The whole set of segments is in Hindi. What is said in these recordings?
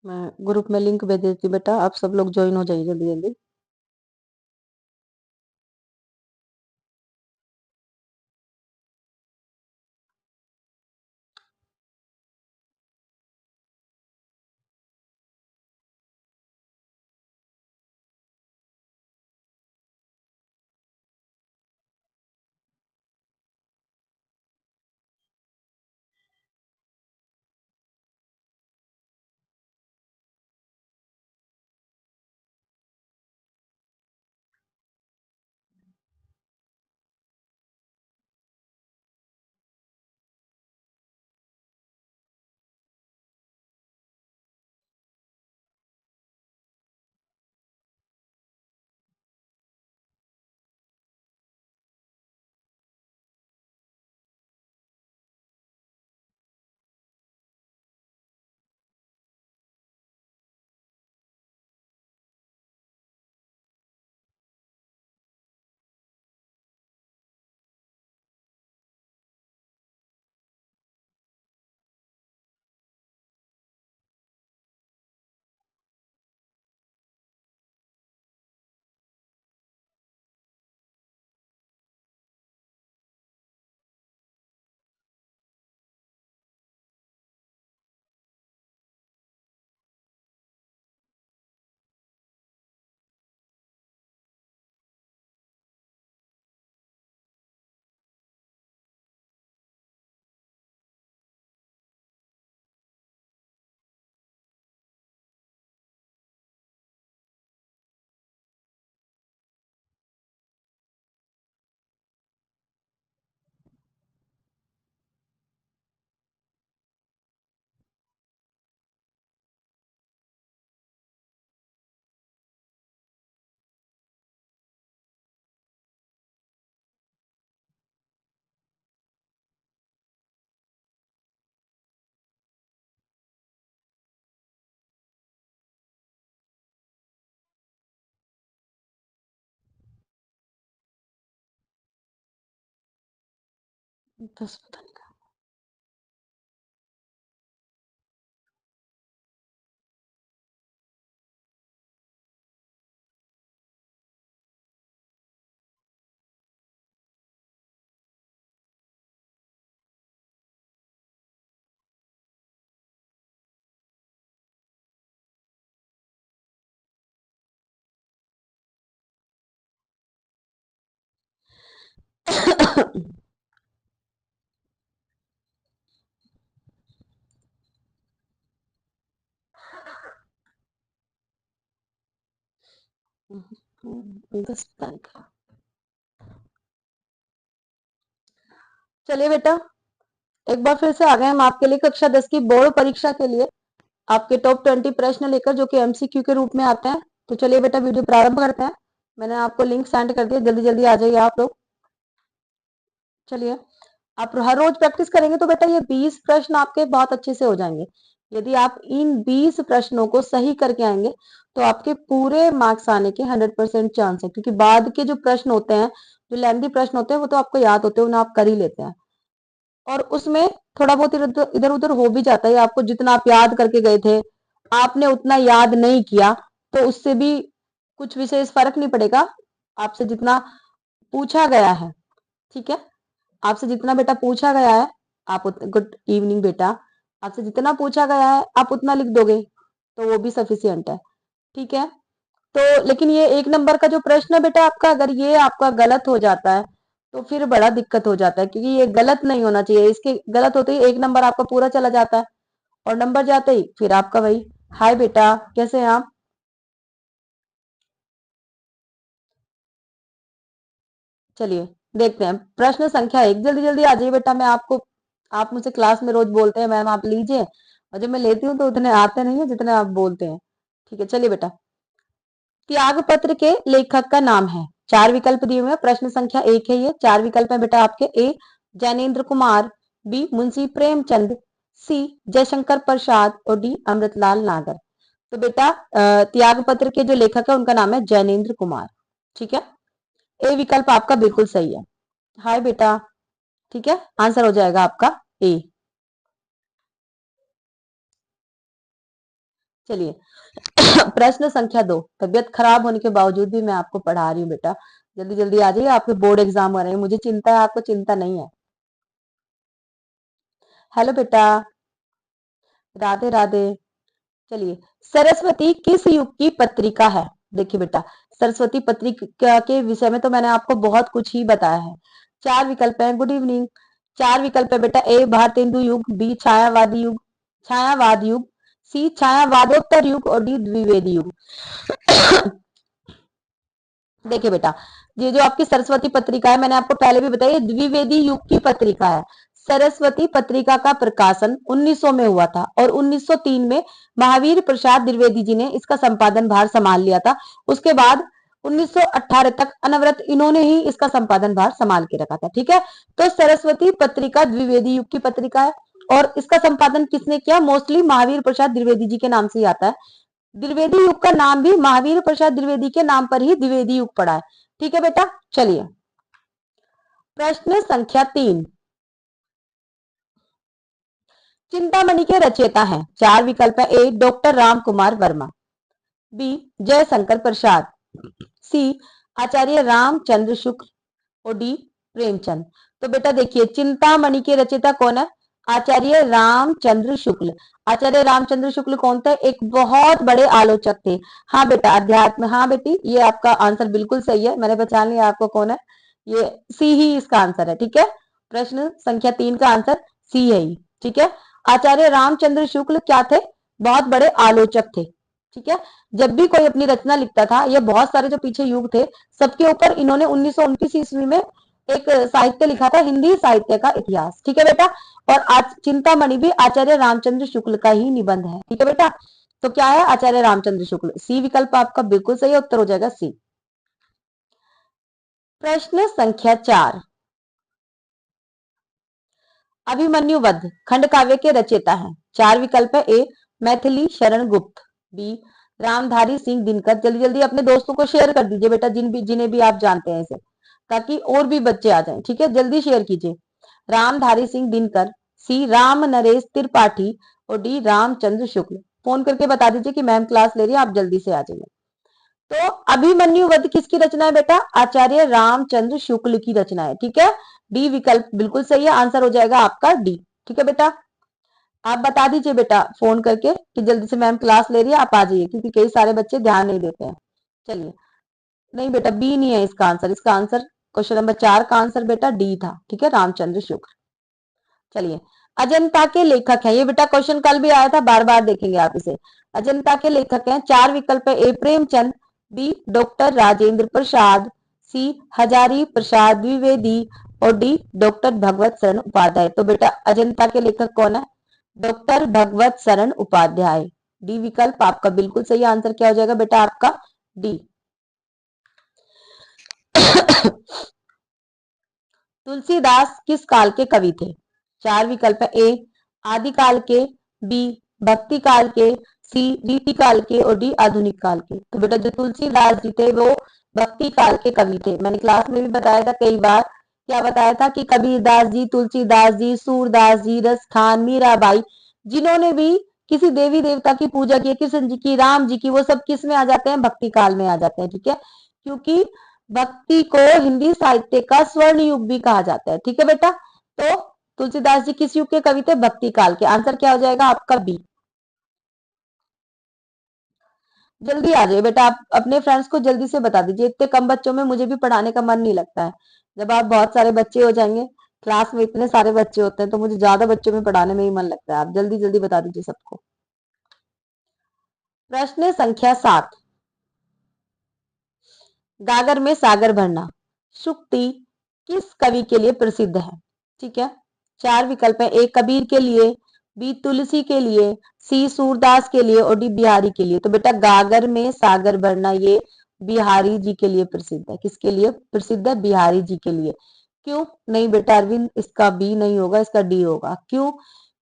मैं ग्रुप में लिंक भेज देती हूँ बेटा, आप सब लोग ज्वाइन हो जाइए जल्दी जल्दी। बस पता नहीं कहाँ। बस पता नहीं कहाँ। चलिए बेटा, एक बार फिर से आ गए हम आपके लिए कक्षा 10 की बोर्ड परीक्षा के लिए आपके टॉप 20 प्रश्न लेकर, जो कि एमसीक्यू के रूप में आते हैं। तो चलिए बेटा, वीडियो प्रारंभ करते हैं। मैंने आपको लिंक सेंड कर दिया, जल्दी जल्दी आ जाइए आप लोग। चलिए, आप हर रोज प्रैक्टिस करेंगे तो बेटा ये 20 प्रश्न आपके बहुत अच्छे से हो जाएंगे। यदि आप इन 20 प्रश्नों को सही करके आएंगे तो आपके पूरे मार्क्स आने के 100% चांस है, क्योंकि बाद के जो प्रश्न होते हैं, जो लेंथी प्रश्न होते हैं, वो तो आपको याद होते हैं, उन्हें आप कर ही लेते हैं। और उसमें थोड़ा बहुत इधर उधर हो भी जाता है। आपको जितना आप याद करके गए थे, आपने उतना याद नहीं किया, तो उससे भी कुछ विशेष फर्क नहीं पड़ेगा। आपसे जितना पूछा गया है, ठीक है, आपसे जितना बेटा पूछा गया है, आप गुड इवनिंग बेटा, आपसे जितना पूछा गया है आप उतना लिख दोगे तो वो भी सफिशियंट है, ठीक है। तो लेकिन ये 1 नंबर का जो प्रश्न है बेटा आपका, अगर ये आपका गलत हो जाता है तो फिर बड़ा दिक्कत हो जाता है, क्योंकि ये गलत नहीं होना चाहिए। इसके गलत होते ही 1 नंबर आपका पूरा चला जाता है, और नंबर जाते ही फिर आपका वही। हाय बेटा, कैसे हैं आप? चलिए देखते हैं प्रश्न संख्या 1। जल्दी जल्दी आ जाइए बेटा। मैं आपको, आप मुझसे क्लास में रोज बोलते हैं मैम आप लीजिए, और जब मैं लेती हूँ तो उतने आते नहीं है जितने आप बोलते हैं। ठीक है, चलिए बेटा। त्याग पत्र के लेखक का नाम है। 4 विकल्प दिए हुए हैं, प्रश्न संख्या 1 है ये। 4 विकल्प है बेटा आपके। ए ज्ञानेन्द्र कुमार, बी मुंशी प्रेमचंद, सी जयशंकर प्रसाद, और डी अमृतलाल नागर। तो बेटा त्याग पत्र के जो लेखक है उनका नाम है ज्ञानेन्द्र कुमार, ठीक है। ए विकल्प आपका बिल्कुल सही है। हाय बेटा, ठीक है, आंसर हो जाएगा आपका ए। चलिए प्रश्न संख्या 2। तबियत खराब होने के बावजूद भी मैं आपको पढ़ा रही हूँ बेटा, जल्दी जल्दी आ जाइए, आपके बोर्ड एग्जाम हो रहे हैं, मुझे चिंता है, आपको चिंता नहीं है। हेलो बेटा, राधे राधे। चलिए, सरस्वती किस युग की पत्रिका है? देखिए बेटा, सरस्वती पत्रिका के विषय में तो मैंने आपको बहुत कुछ ही बताया है। 4 विकल्प हैं। Good evening. 4 विकल्प है बेटा। ए भारतेंदु युग, बी छायावादी युग, छायावाद युग, सी छायावादोत्तर युग और डी द्विवेदी युग। देखिए बेटा, ये जो आपकी सरस्वती पत्रिका है, मैंने आपको पहले भी बताया, द्विवेदी युग की पत्रिका है। सरस्वती पत्रिका का प्रकाशन 1900 में हुआ था और 1903 में महावीर प्रसाद द्विवेदी जी ने इसका संपादन भार संभाल लिया था। उसके बाद 1918 तक अनवरत इन्होंने ही इसका संपादन भार संभाल के रखा था। ठीक है, तो सरस्वती पत्रिका द्विवेदी युग की पत्रिका है और इसका संपादन किसने किया? मोस्टली महावीर प्रसाद द्विवेदी जी के नाम से ही आता है। द्विवेदी युग का नाम भी महावीर प्रसाद द्विवेदी के नाम पर ही द्विवेदी युग पड़ा है। ठीक है बेटा, चलिए प्रश्न संख्या 3। चिंतामणि के रचयिता हैं। 4 विकल्प है। ए डॉक्टर राम कुमार वर्मा, बी जयशंकर प्रसाद, सी आचार्य रामचंद्र शुक्ल और डी प्रेमचंद। तो बेटा देखिए, चिंतामणि के रचयिता कौन है? आचार्य रामचंद्र शुक्ल। आचार्य रामचंद्र शुक्ल कौन थे? एक बहुत बड़े आलोचक थे। हाँ बेटा, अध्यात्म। हाँ बेटी, ये आपका आंसर बिल्कुल सही है, मैंने पहचान लिया आपको कौन है। ये सी ही इसका आंसर है। ठीक है, प्रश्न संख्या 3 का आंसर सी है ही। ठीक है, आचार्य रामचंद्र शुक्ल क्या थे? बहुत बड़े आलोचक थे। ठीक है, जब भी कोई अपनी रचना लिखता था, ये बहुत सारे जो पीछे युग थे सबके ऊपर इन्होंने 1929 ईस्वी में एक साहित्य लिखा था, हिंदी साहित्य का इतिहास। ठीक है बेटा, और आज चिंतामणि भी आचार्य रामचंद्र शुक्ल का ही निबंध है। ठीक है बेटा, तो क्या है? आचार्य रामचंद्र शुक्ल। सी विकल्प आपका बिल्कुल सही उत्तर हो जाएगा, सी। प्रश्न संख्या 4। अभिमन्यु वध खंड काव्य के रचयिता हैं। 4 विकल्प है। ए मैथिली शरण गुप्त, बी रामधारी सिंह दिनकर। जल्दी जल्दी अपने दोस्तों को शेयर कर दीजिए बेटा, जिन्हें भी आप जानते हैं इसे, ताकि और भी बच्चे आ जाएं। ठीक है, जल्दी शेयर कीजिए। रामधारी सिंह दिनकर, सी राम नरेश त्रिपाठी और डी रामचंद्र शुक्ल। फोन करके बता दीजिए कि मैम क्लास ले रही है, आप जल्दी से आ जाइए। तो अभिमन्यु वध किसकी रचना है बेटा? आचार्य रामचंद्र शुक्ल की रचना है। ठीक है, डी विकल्प बिल्कुल सही है, आंसर हो जाएगा आपका डी। ठीक है बेटा, आप बता दीजिए बेटा फोन करके कि जल्दी से मैम क्लास ले रही है, आप आ जाइए, क्योंकि कई सारे बच्चे ध्यान नहीं देते हैं। चलिए, नहीं बेटा, बी नहीं है इसका आंसर। इसका आंसर क्वेश्चन नंबर 4 का आंसर बेटा डी था। ठीक है, रामचंद्र शुक्ल। चलिए, अजंता के लेखक हैं। ये बेटा क्वेश्चन कल भी आया था, बार बार देखेंगे आप इसे। अजंता के लेखक हैं। 4 विकल्प है। ए प्रेमचंद, बी डॉक्टर राजेंद्र प्रसाद, सी हजारी प्रसाद द्विवेदी और डी डॉक्टर भगवत शरण उपाध्याय। तो बेटा अजंता के लेखक कौन है? डॉक्टर भगवत शरण उपाध्याय। डी विकल्प आपका बिल्कुल सही आंसर क्या हो जाएगा बेटा? आपका डी। तुलसीदास किस काल के कवि थे? 4 विकल्प है। ए आदिकाल के, बी भक्ति काल के, सी रीति काल के और डी आधुनिक काल के। तो बेटा जो तुलसीदास जी थे वो भक्ति काल के कवि थे। मैंने क्लास में भी बताया था कई बार, क्या बताया था कि कबीरदास जी, तुलसीदास जी, सूरदास जी, रसखान, मीराबाई, जिन्होंने भी किसी देवी देवता की पूजा की, कृष्ण जी की, राम जी की, वो सब किस में आ जाते हैं? भक्ति काल में आ जाते हैं। ठीक है, क्योंकि भक्ति को हिंदी साहित्य का स्वर्ण युग भी कहा जाता है। ठीक है बेटा, तो तुलसीदास जी किस युग के कवि थे? भक्ति काल के। आंसर क्या हो जाएगा आपका? बी। जल्दी आ जाइए बेटा, आप अपने फ्रेंड्स को जल्दी से बता दीजिए। इतने कम बच्चों में मुझे भी पढ़ाने का मन नहीं लगता है। जब आप बहुत सारे बच्चे हो जाएंगे, क्लास में इतने सारे बच्चे होते हैं, तो मुझे ज्यादा बच्चों में पढ़ाने में ही मन लगता है। आप जल्दी जल्दी बता दीजिए सबको। प्रश्न संख्या 7। गागर में सागर भरना सूक्ति किस कवि के लिए प्रसिद्ध है? ठीक है, 4 विकल्प है। ए कबीर के लिए, बी तुलसी के लिए, सी सूरदास के लिए और डी बिहारी के लिए। तो बेटा गागर में सागर भरना ये बिहारी जी के लिए प्रसिद्ध है। किसके लिए प्रसिद्ध है? बिहारी जी के लिए। क्यों? नहीं बेटा अरविंद, इसका बी नहीं होगा, इसका डी होगा। क्यों?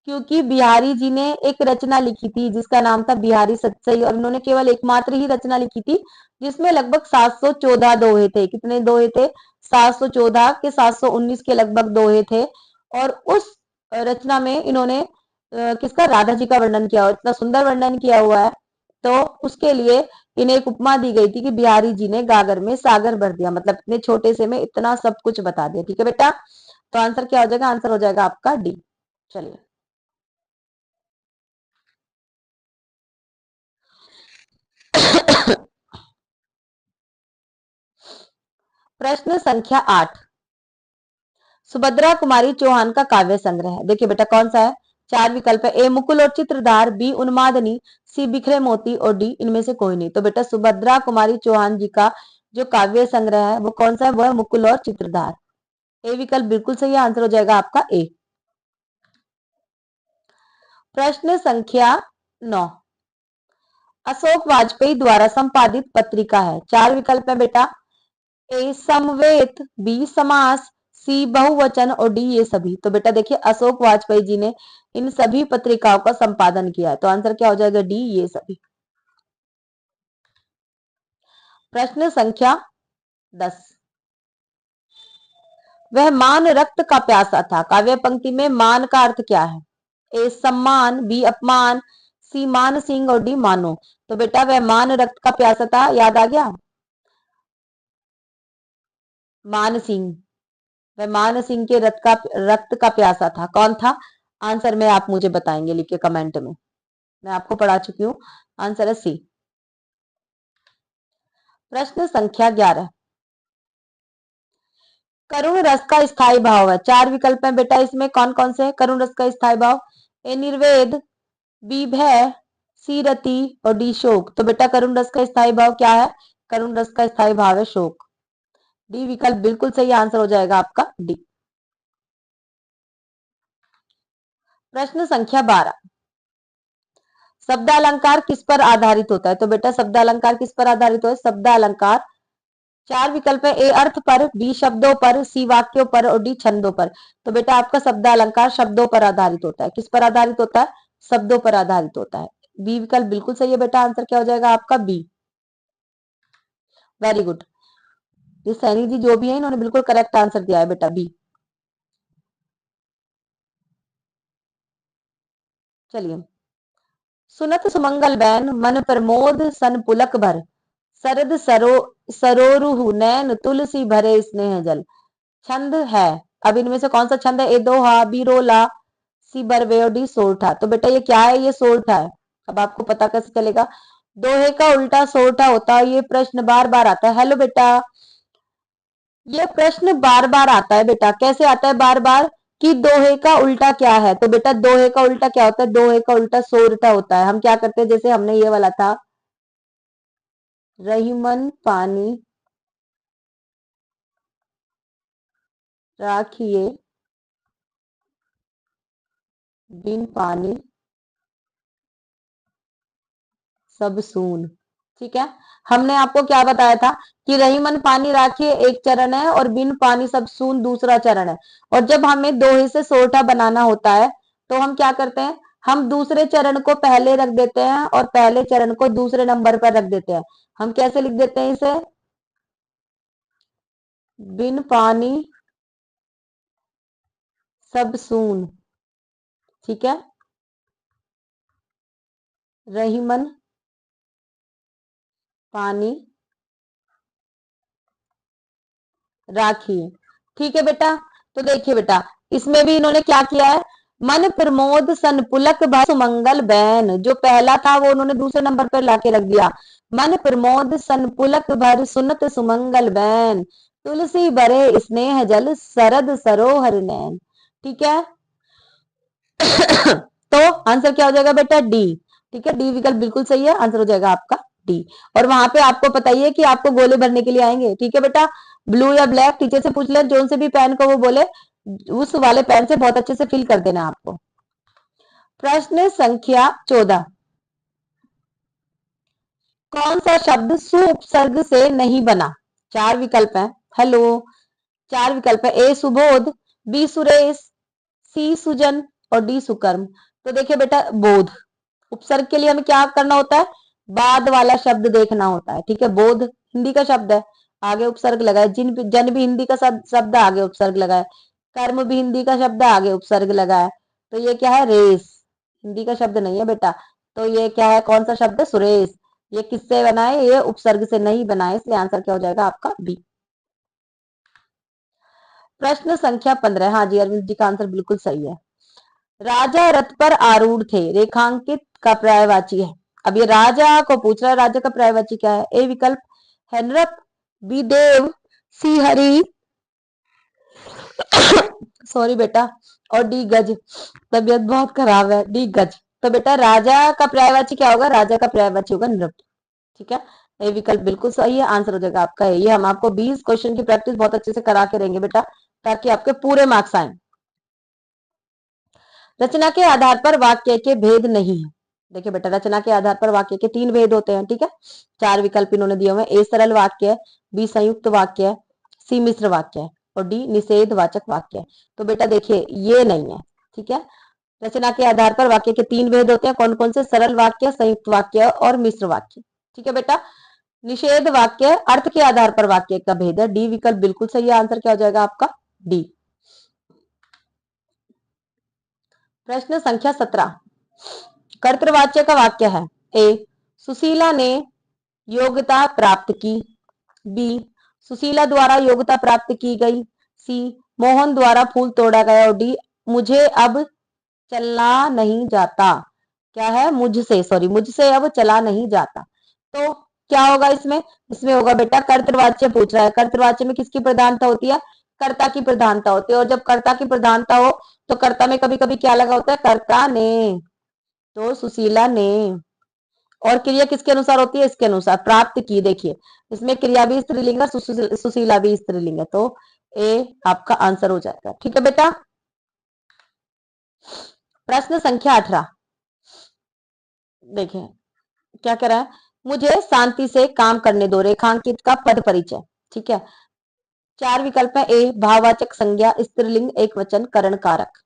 क्योंकि बिहारी जी ने एक रचना लिखी थी जिसका नाम था बिहारी सतसई, और इन्होंने केवल एकमात्र ही रचना लिखी थी जिसमें लगभग 714 दोहे थे। कितने दोहे थे? 714 के 719 के लगभग दोहे थे। और उस रचना में इन्होंने किसका? राधा जी का वर्णन किया हुआ, इतना सुंदर वर्णन किया हुआ है तो उसके लिए इन्हें एक उपमा दी गई थी कि बिहारी जी ने गागर में सागर भर दिया, मतलब इतने छोटे से में इतना सब कुछ बता दिया। ठीक है बेटा, तो आंसर क्या हो जाएगा? आंसर हो जाएगा आपका डी। चलिए प्रश्न संख्या 8, सुभद्रा कुमारी चौहान का काव्य संग्रह है। देखिए बेटा कौन सा है? चार विकल्प है। ए मुकुल और चित्रधार, बी उन्मादनी, सी बिखरे मोती और डी इनमें से कोई नहीं। तो बेटा सुभद्रा कुमारी चौहान जी का जो काव्य संग्रह है वो कौन सा है? वो है मुकुल और चित्रधार। ए विकल्प बिल्कुल सही है, आंसर हो जाएगा आपका ए। प्रश्न संख्या 9, अशोक वाजपेयी द्वारा संपादित पत्रिका है। चार विकल्प है बेटा। ए समवेत, बी समास, सी बहुवचन और डी ये सभी। तो बेटा देखिए अशोक वाजपेयी जी ने इन सभी पत्रिकाओं का संपादन किया है, तो आंसर क्या हो जाएगा? डी ये सभी। प्रश्न संख्या 10, वह मान रक्त का प्यासा था। काव्य पंक्ति में मान का अर्थ क्या है? ए सम्मान, बी अपमान, सी मान सिंह और डी मानो। तो बेटा वह मान रक्त का प्यासा था, याद आ गया? मान सिंह, वह मान सिंह के रक्त का प्यासा था। कौन था? आंसर में आप मुझे बताएंगे लिख के कमेंट में, मैं आपको पढ़ा चुकी हूँ। आंसर है सी। प्रश्न संख्या 11, करुण रस का स्थायी भाव है। चार विकल्प है बेटा, इसमें कौन कौन से है करुण रस का स्थायी भाव? ए निर्वेद, बी भय, सी रति और डी शोक। तो बेटा करुण रस का स्थायी भाव क्या है? करुण रस का स्थायी भाव है शोक। डी विकल्प बिल्कुल सही, आंसर हो जाएगा आपका डी। प्रश्न संख्या 12, शब्दालंकार किस पर आधारित होता है? तो बेटा शब्दालंकार किस पर आधारित है? शब्दालंकार चार विकल्प है। ए अर्थ पर, बी शब्दों पर, सी वाक्यों पर और डी छंदों पर। तो बेटा आपका शब्दालंकार शब्दों पर आधारित होता है। किस पर आधारित होता है? शब्दों पर आधारित होता है। बी विकल्प बिल्कुल सही है बेटा, आंसर क्या हो जाएगा आपका? बी। वेरी गुड, ये सैनी जी जो भी है इन्होंने बिल्कुल करेक्ट आंसर दिया है बेटा, बी। चलिए, सुनत सुमंगल बैन, मन प्रमोद सन पुलक भर, सरद सरोरुहु नैन तुलसी भरे स्नेह जल। छंद है, अब इनमें से कौन सा छंद है? ए दोहा, बी रोला, सी बरवे और डी सोरठा। तो बेटा ये क्या है? ये सोरठा है। अब आपको पता कैसे चलेगा? दोहे का उल्टा सोरठा होता है। ये प्रश्न बार बार आता है। हेलो बेटा, ये प्रश्न बार बार आता है बेटा। कैसे आता है बार बार? कि दोहे का उल्टा क्या है? तो बेटा दोहे का उल्टा क्या होता है? दोहे का उल्टा सोरठा होता है। हम क्या करते हैं, जैसे हमने ये वाला था, रहीमन पानी राखिए बिन पानी सब सून। ठीक है, हमने आपको क्या बताया था कि रहीमन पानी राखिए एक चरण है और बिन पानी सब सून दूसरा चरण है। और जब हमें दोहे से सोरठा बनाना होता है तो हम क्या करते हैं? हम दूसरे चरण को पहले रख देते हैं और पहले चरण को दूसरे नंबर पर रख देते हैं। हम कैसे लिख देते हैं इसे? बिन पानी सब सून। ठीक है, रहीमन पानी राखिए। ठीक है बेटा, तो देखिए बेटा इसमें भी इन्होंने क्या किया है? मन प्रमोद सन पुलक भर सुमंगल बैन, जो पहला था वो उन्होंने दूसरे नंबर पर लाके रख दिया। मन प्रमोद सन पुलक भर सुनत सुमंगल बैन, तुलसी बरे स्नेह जल सरद सरोहर नैन। ठीक है तो आंसर क्या हो जाएगा बेटा? डी। ठीक है, डी विकल्प बिल्कुल सही है, आंसर हो जाएगा आपका डी। और वहां पे आपको पता ही है कि आपको गोले भरने के लिए आएंगे। ठीक है बेटा, ब्लू या ब्लैक टीचर से पूछ ले, जोन से भी पेन को वो बोले उस वाले पेन से बहुत अच्छे से फिल कर देना आपको। प्रश्न संख्या 14, कौन सा शब्द सु उपसर्ग से नहीं बना? चार विकल्प है। हेलो, चार विकल्प है। ए सुबोध, बी सुरेश, सी सुजन और डी सुकर्म। तो देखिए बेटा बोध, उपसर्ग के लिए हमें क्या करना होता है? बाद वाला शब्द देखना होता है। ठीक है, बोध हिंदी का शब्द है, आगे उपसर्ग लगाए। जन भी हिंदी का शब्द आगे उपसर्ग लगाए। कर्म भी हिंदी का शब्द आगे उपसर्ग लगाए। तो ये क्या है? रेस हिंदी का शब्द नहीं है बेटा, तो ये क्या है, कौन सा शब्द है, सुरेश। ये किससे बना है, ये उपसर्ग से नहीं बना है, इसलिए आंसर क्या हो जाएगा आपका बी। प्रश्न संख्या 15, हाँ जी अरविंद जी का आंसर बिल्कुल सही है। राजा रथ पर आरूढ़ थे, रेखांकित का पर्यायवाची है। अब ये राजा को पूछ रहा है, राजा का पर्यायवाची क्या है। ए विकल्प हैनरक, बी देव, सी हरि, सॉरी बेटा, और डी गज। तबीयत बहुत खराब है, डी गज। तो बेटा राजा का पर्यायवाची क्या होगा, राजा का पर्यायवाची होगा नृप। ठीक है, ये विकल्प बिल्कुल सही है, आंसर हो जाएगा आपका ये। हम आपको 20 क्वेश्चन की प्रैक्टिस बहुत अच्छे से करा के रहेंगे बेटा, ताकि आपके पूरे मार्क्स आए। रचना के आधार पर वाक्य के भेद नहीं है। देखिए बेटा, रचना के आधार पर वाक्य के 3 भेद होते हैं। ठीक है, 4 विकल्प इन्होंने दिए हुए हैं। ए सरल वाक्य है, बी संयुक्त वाक्य है, सी मिश्र वाक्य है, और डी निषेधवाचक वाक्य है। तो बेटा देखिए ये नहीं है। ठीक है, रचना के आधार पर वाक्य के 3 भेद होते हैं। कौन कौन से, सरल वाक्य, संयुक्त वाक्य और मिश्र वाक्य। ठीक है बेटा, निषेध वाक्य अर्थ के आधार पर वाक्य का भेद है। डी विकल्प बिल्कुल सही है, आंसर क्या हो जाएगा आपका डी। प्रश्न संख्या 17, कर्तृवाच्य का वाक्य है। ए सुशीला ने योग्यता प्राप्त की, बी सुशीला द्वारा योग्यता प्राप्त की गई, सी मोहन द्वारा फूल तोड़ा गया, और डी मुझे अब चलना नहीं जाता। क्या है, मुझसे, सॉरी मुझसे अब चला नहीं जाता। तो क्या होगा इसमें, इसमें होगा बेटा कर्तृवाच्य पूछ रहा है। कर्तृवाच्य में किसकी प्रधानता होती है, कर्ता की प्रधानता होती है। और जब कर्ता की प्रधानता हो तो कर्ता में कभी कभी क्या लगा होता है, कर्ता ने। तो सुशीला ने, और क्रिया किसके अनुसार होती है, इसके अनुसार, प्राप्त की। देखिए इसमें क्रिया भी स्त्रीलिंग है, सुशीला भी स्त्रीलिंग है, तो ए आपका आंसर हो जाएगा। ठीक है बेटा, प्रश्न संख्या 18, देखिए क्या कह रहा है, मुझे शांति से काम करने दो, रेखांकित का पद परिचय। ठीक है, 4 विकल्प है। ए भाववाचक संज्ञा स्त्रीलिंग एक वचन करण कारक,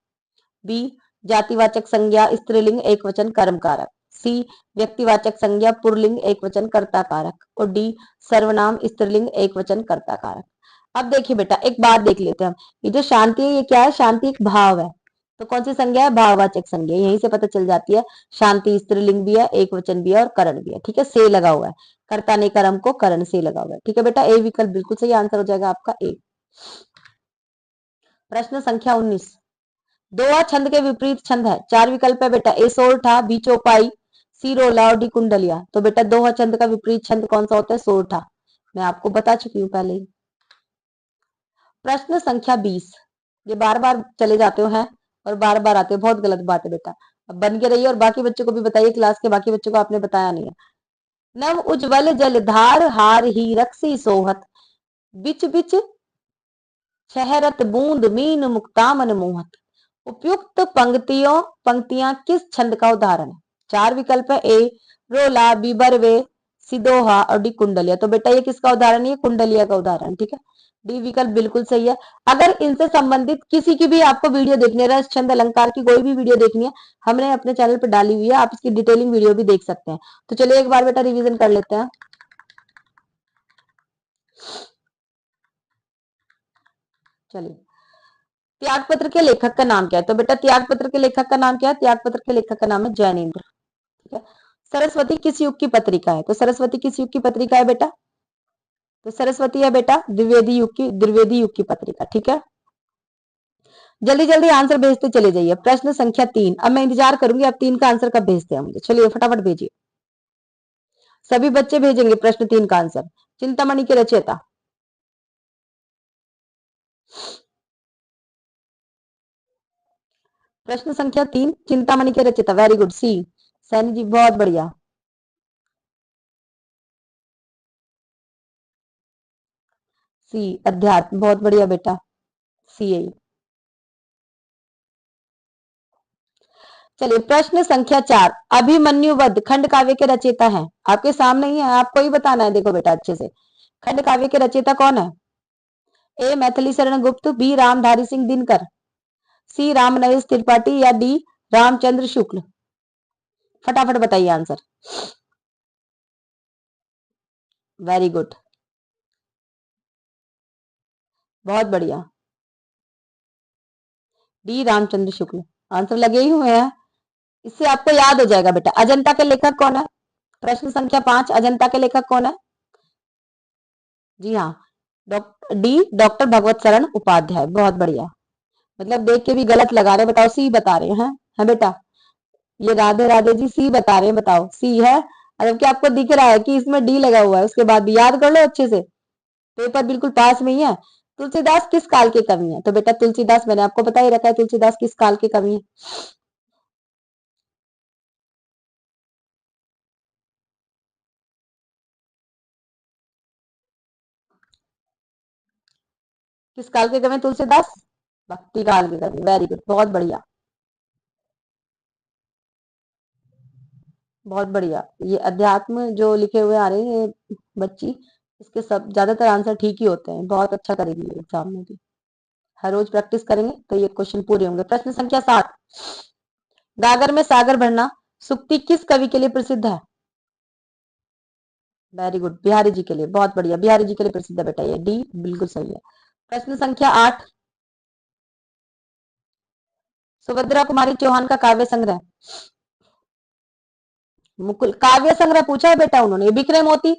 बी जातिवाचक संज्ञा स्त्रीलिंग एक वचन कर्म कारक, सी व्यक्तिवाचक संज्ञा पुल्लिंग एक वचन कर्ता कारक, और डी सर्वनाम स्त्रीलिंग एक वचन कर्ता कारक। अब देखिए बेटा एक बात देख लेते हैं हम, ये जो शांति है ये क्या है, शांति एक भाव है। तो कौन सी संज्ञा है, भाववाचक संज्ञा। यहीं से पता चल जाती है, शांति स्त्रीलिंग भी है, एक वचन भी है, और करण भी है। ठीक है, से लगा हुआ है, कर्ता ने कर्म को करण से लगा हुआ है। ठीक है बेटा, ए विकल्प बिल्कुल सही, आंसर हो जाएगा आपका ए। प्रश्न संख्या 19, दोहा छंद के विपरीत छंद है। 4 विकल्प है बेटा, ए सोरठा, बी चौपाई, सी रोला, और डी कुंडलिया। तो बेटा दोहा छंद का विपरीत छंद कौन सा होता है, सोरठा। मैं आपको बता चुकी हूँ पहले ही। प्रश्न संख्या 20, ये बार बार चले जाते हो हैं और बार बार आते हो, बहुत गलत बात है बेटा। अब बन के रहिए और बाकी बच्चों को भी बताइए, क्लास के बाकी बच्चों को आपने बताया नहीं है। नव उज्जवल जलधार हार ही रक्सी सोहत, बिच बिच शहरत बूंद मीन मुक्तामन मोहत। उपयुक्त पंक्तियां किस छंद का उदाहरण है। 4 विकल्प है। ए रोला, बी बरवे, सी दोहा, और डी कुंडलिया। तो बेटा ये किसका उदाहरण है, कुंडलिया का उदाहरण। ठीक है, डी विकल्प बिल्कुल सही है। अगर इनसे संबंधित किसी की भी आपको वीडियो देखनी है, रस छंद अलंकार की कोई भी वीडियो देखनी है, हमने अपने चैनल पर डाली हुई है, आप इसकी डिटेलिंग वीडियो भी देख सकते हैं। तो चलिए एक बार बेटा रिविजन कर लेते हैं। चलिए, त्यागपत्र के लेखक का नाम क्या है। तो बेटा त्यागपत्र के लेखक का नाम क्या है, त्यागपत्र के लेखक का नाम है जैनेन्द्र। ठीक है, सरस्वती किस युग की पत्रिका है। तो सरस्वती किस युग की पत्रिका है बेटा, तो सरस्वती है बेटा द्विवेदी युग की पत्रिका। ठीक है, जल्दी जल्दी आंसर भेजते चले जाइए। प्रश्न संख्या 3, अब मैं इंतजार करूंगी आप 3 का आंसर कब भेजते हैं मुझे। चलिए फटाफट भेजिए, सभी बच्चे भेजेंगे प्रश्न 3 का आंसर। चिंतामणि के रचयिता, प्रश्न संख्या 3, चिंतामणि के रचयिता, वेरी गुड, सी सैनी जी, बहुत बढ़िया। सी अध्यात्म, बहुत बढ़िया बेटा, सी यही। चलिए प्रश्न संख्या 4, अभिमन्यु वध खंड काव्य के रचयिता हैं। आपके सामने ही है, आपको ही बताना है। देखो बेटा अच्छे से, खंड काव्य के रचयिता कौन है। ए मैथिली शरण गुप्त, बी रामधारी सिंह दिनकर, सी राम नरेश त्रिपाठी, या डी रामचंद्र शुक्ल। फटाफट बताइए आंसर। वेरी गुड, बहुत बढ़िया, डी रामचंद्र शुक्ल। आंसर लगे ही हुए हैं, इससे आपको याद हो जाएगा बेटा। अजंता के लेखक कौन है? प्रश्न संख्या 5, अजंता के लेखक कौन है? जी हाँ, डॉक्टर भगवत शरण उपाध्याय। बहुत बढ़िया। मतलब देख के भी गलत लगा रहे, बताओ सी बता रहे हैं, है बेटा? ये राधे राधे जी सी बता रहे हैं, बताओ सी है। जबकि आपको दिख रहा है कि इसमें डी लगा हुआ है। उसके बाद भी याद कर लो अच्छे से, पेपर बिल्कुल पास में ही है। तुलसीदास किस काल के कवि हैं? तो बेटा तुलसीदास मैंने आपको बता ही रखा है, तुलसीदास किस काल के कवि हैं। किस काल के कवि हैं तुलसीदास? भक्ति काल के कवि। वेरी गुड, बहुत बढ़िया, बहुत बढ़िया। ये अध्यात्म जो लिखे हुए आ रहे हैं ये बच्ची, इसके सब ज्यादातर आंसर ठीक ही होते हैं। बहुत अच्छा करेगी एग्जाम में भी। हर रोज प्रैक्टिस करेंगे तो ये क्वेश्चन पूरे होंगे। प्रश्न संख्या 7, गागर में सागर भरना सूक्ति किस कवि के लिए प्रसिद्ध है? वेरी गुड, बिहारी जी के लिए। बहुत बढ़िया, बिहारी जी के लिए प्रसिद्ध है बेटा, ये डी बिल्कुल सही है। प्रश्न संख्या 8, सुभद्रा कुमारी चौहान का काव्य संग्रह। मुकुल काव्य संग्रह पूछा है बेटा उन्होंने। बिखरे मोती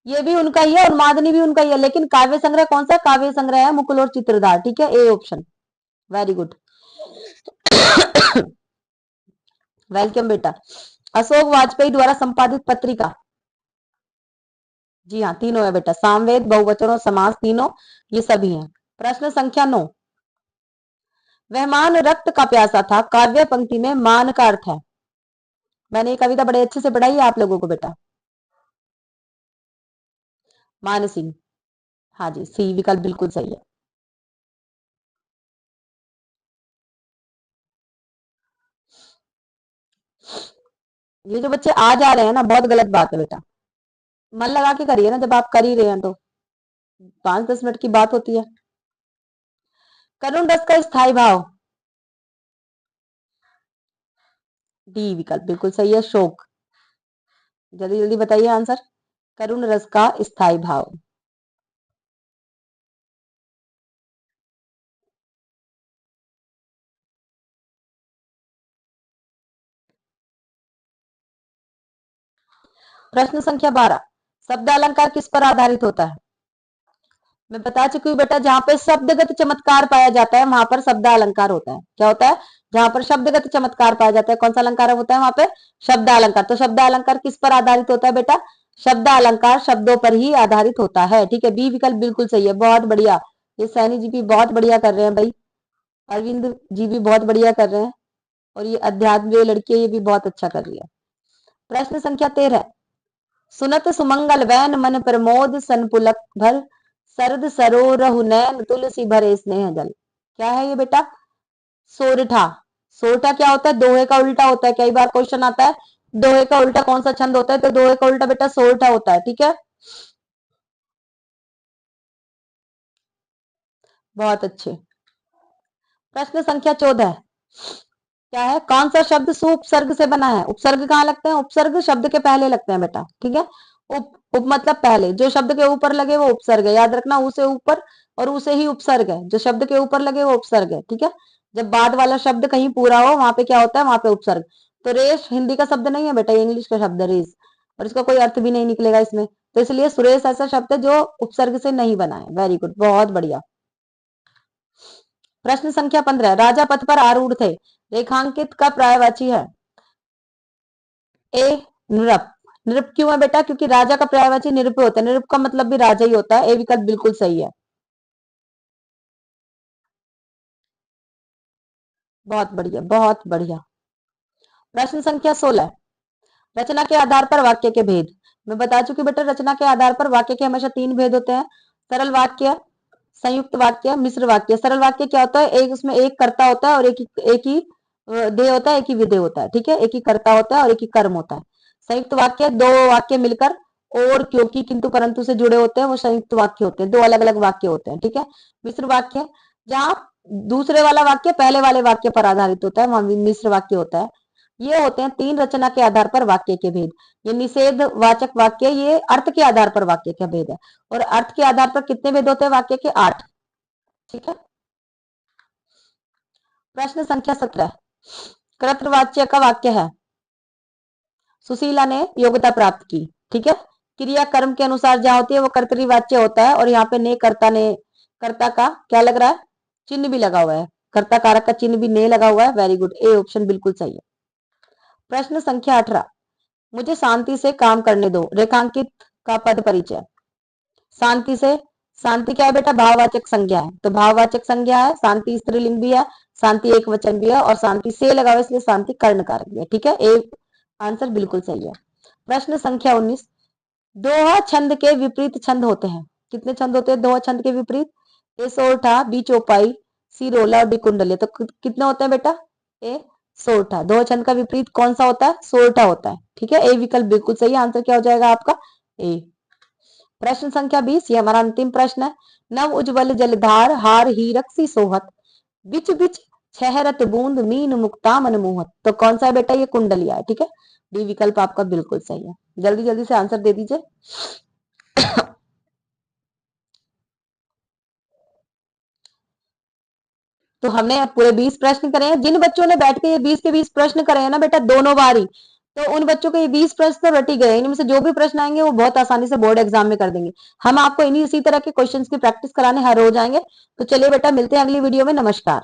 ये भी उनका ही है, उन्मादनी भी उनका ही है, लेकिन काव्य संग्रह कौन सा काव्य संग्रह है? मुकुल और चित्रधार। ठीक है, A option. Very good, welcome बेटा। अशोक वाजपेयी द्वारा संपादित पत्रिका। जी हाँ, तीनों है बेटा, सामवेद, बहुवचन और समास, तीनों ये सभी हैं। प्रश्न संख्या 9, वह मान रक्त का प्यासा था, काव्य पंक्ति में मान का अर्थ है। मैंने ये कविता बड़े अच्छे से पढ़ाई है आप लोगों को बेटा। मान सिंह। हाँ जी, सी विकल्प बिल्कुल सही है। ये जो बच्चे आ जा रहे हैं ना, बहुत गलत बात है बेटा। मन लगा के करिए ना, जब आप कर ही रहे हैं तो 5-10 मिनट की बात होती है। करुण रस का स्थायी भाव। डी विकल्प बिल्कुल सही है, शोक। जल्दी जल्दी बताइए आंसर। करुण रस का स्थायी भाव। प्रश्न संख्या 12, शब्द अलंकार किस पर आधारित होता है? मैं बता चुकी हूँ बेटा, जहां पे शब्दगत चमत्कार पाया जाता है वहां पर शब्द अलंकार होता है। क्या होता है? जहां पर शब्दगत चमत्कार पाया जाता है, कौन सा अलंकार होता है वहां पे? शब्द अलंकार। तो शब्द अलंकार किस पर आधारित होता है बेटा? शब्द अलंकार शब्दों पर ही आधारित होता है। ठीक है, बी विकल्प बिल्कुल सही है। बहुत बढ़िया, ये सैनी जी भी बहुत बढ़िया कर रहे हैं भाई, अरविंद जी भी बहुत बढ़िया कर रहे हैं, और ये अध्यात्म जो लड़की है ये भी बहुत अच्छा कर रही है। प्रश्न संख्या 13, सुनत सुमंगल वैन मन प्रमोद सन पुलक भर, सरद सरोरहु नैन तुलसी भरे स्नेह जल। क्या है ये बेटा? सोरठा। सोरठा क्या होता है? दोहे का उल्टा होता है। कई बार क्वेश्चन आता है दोहे का उल्टा कौन सा छंद होता है, तो दोहे का उल्टा बेटा सोरठा होता है। ठीक है, बहुत अच्छे। प्रश्न संख्या 14, क्या है? कौन सा शब्द सु उपसर्ग से बना है? उपसर्ग कहाँ लगते हैं? उपसर्ग शब्द के पहले लगते हैं बेटा। ठीक है, उप मतलब पहले, जो शब्द के ऊपर लगे वो उपसर्ग है। याद रखना, उसे ऊपर और उसे ही उपसर्ग है। जो शब्द के ऊपर लगे वो उपसर्ग है। ठीक है, जब बाद वाला शब्द कहीं पूरा हो वहां पे क्या होता है? वहां पे उपसर्ग। तो रेस हिंदी का शब्द नहीं है बेटा, इंग्लिश का शब्द है रेस, और इसका कोई अर्थ भी नहीं निकलेगा इसमें। तो इसलिए सुरेश ऐसा शब्द है जो उपसर्ग से नहीं बना है। वेरी गुड, बहुत बढ़िया। प्रश्न संख्या 15, राजा पथ पर आरूढ़ थे, रेखांकित का पर्यायवाची है। ए नृप। नृप क्यों है बेटा? क्योंकि राजा का पर्यायवाची निरुप होता है। निरुप का मतलब भी राजा ही होता है। ए विकल्प बिल्कुल सही है, बहुत बढ़िया, बहुत बढ़िया। प्रश्न संख्या 16, रचना के आधार पर वाक्य के भेद। मैं बता चुकी बेटा, रचना के आधार पर वाक्य के हमेशा 3 भेद होते हैं, सरल वाक्य, संयुक्त वाक्य, मिश्र वाक्य। सरल वाक्य क्या होता है? एक उसमें एक कर्ता होता है और एक ही देह होता है, एक ही विधेय होता है। ठीक है, एक ही कर्ता होता है और एक ही कर्म होता है। संयुक्त वाक्य दो वाक्य मिलकर और, क्योंकि, किंतु, परंतु से जुड़े होते हैं, वो संयुक्त वाक्य होते हैं। दो अलग अलग वाक्य होते हैं। ठीक है, मिश्र वाक्य जहाँ दूसरे वाला वाक्य पहले वाले वाक्य पर आधारित होता है, वहां मिश्र वाक्य होता है। ये होते हैं 3 रचना के आधार पर वाक्य के भेद। ये निषेध वाचक वाक्य, ये अर्थ के आधार पर वाक्य का भेद है। और अर्थ के आधार पर कितने भेद होते हैं वाक्य के? 8। ठीक है, प्रश्न संख्या 17, कर्तृवाच्य का वाक्य है। सुशीला ने योग्यता प्राप्त की। ठीक है, क्रिया कर्म के अनुसार जहां होती है वो कर्तरीवाच्य होता है, और यहाँ पे ने कर्ता का क्या लग रहा है, चिन्ह भी लगा हुआ है, कर्ता कारक का चिन्ह भी ने लगा हुआ है। वेरी गुड, ए ऑप्शन बिल्कुल सही है। प्रश्न संख्या 18, मुझे शांति से काम करने दो, रेखांकित का पद परिचय। शांति से, शांति क्या है बेटा, भाववाचक संज्ञा है, तो भाववाचक संज्ञा है, शांति स्त्रीलिंग भी है, शांति एक वचन भी है, और शांति से लगा हुआ इसलिए शांति कर्ण कारक भी है। ठीक है, ए आंसर बिल्कुल सही है। प्रश्न संख्या 19, दोहा छंद के विपरीत छंद होते हैं। कितने छंद होते हैं दोहा छंद के विपरीत? ए सोरठा, बी चौपाई, सी रोला और डी कुंडली। तो कितने होते हैं बेटा? ए सोरठा। दोहा छंद का विपरीत कौन सा होता है? सोरठा होता है। ठीक है, ए विकल्प बिल्कुल सही, आंसर क्या हो जाएगा आपका? ए। प्रश्न संख्या 20, ये हमारा अंतिम प्रश्न है। नव उज्जवल जलधार हार हीरक सी सोहत, बिच बिच छहरत बूंद मीन मुक्ता मनमोहत। तो कौन सा है बेटा? ये कुंडलिया है। ठीक है, डी विकल्प आपका बिल्कुल सही है। जल्दी जल्दी से आंसर दे दीजिए। तो हमने पूरे 20 प्रश्न करे हैं। जिन बच्चों ने बैठ के ये 20 के 20 प्रश्न करे हैं ना बेटा दोनों बारी, तो उन बच्चों के ये 20 प्रश्न तो रट ही गए। इनमें से जो भी प्रश्न आएंगे वो बहुत आसानी से बोर्ड एग्जाम में कर देंगे। हम आपको इन्हीं इसी तरह के क्वेश्चंस की प्रैक्टिस कराने हर रोज आएंगे। तो चलिए बेटा, मिलते हैं अगली वीडियो में। नमस्कार।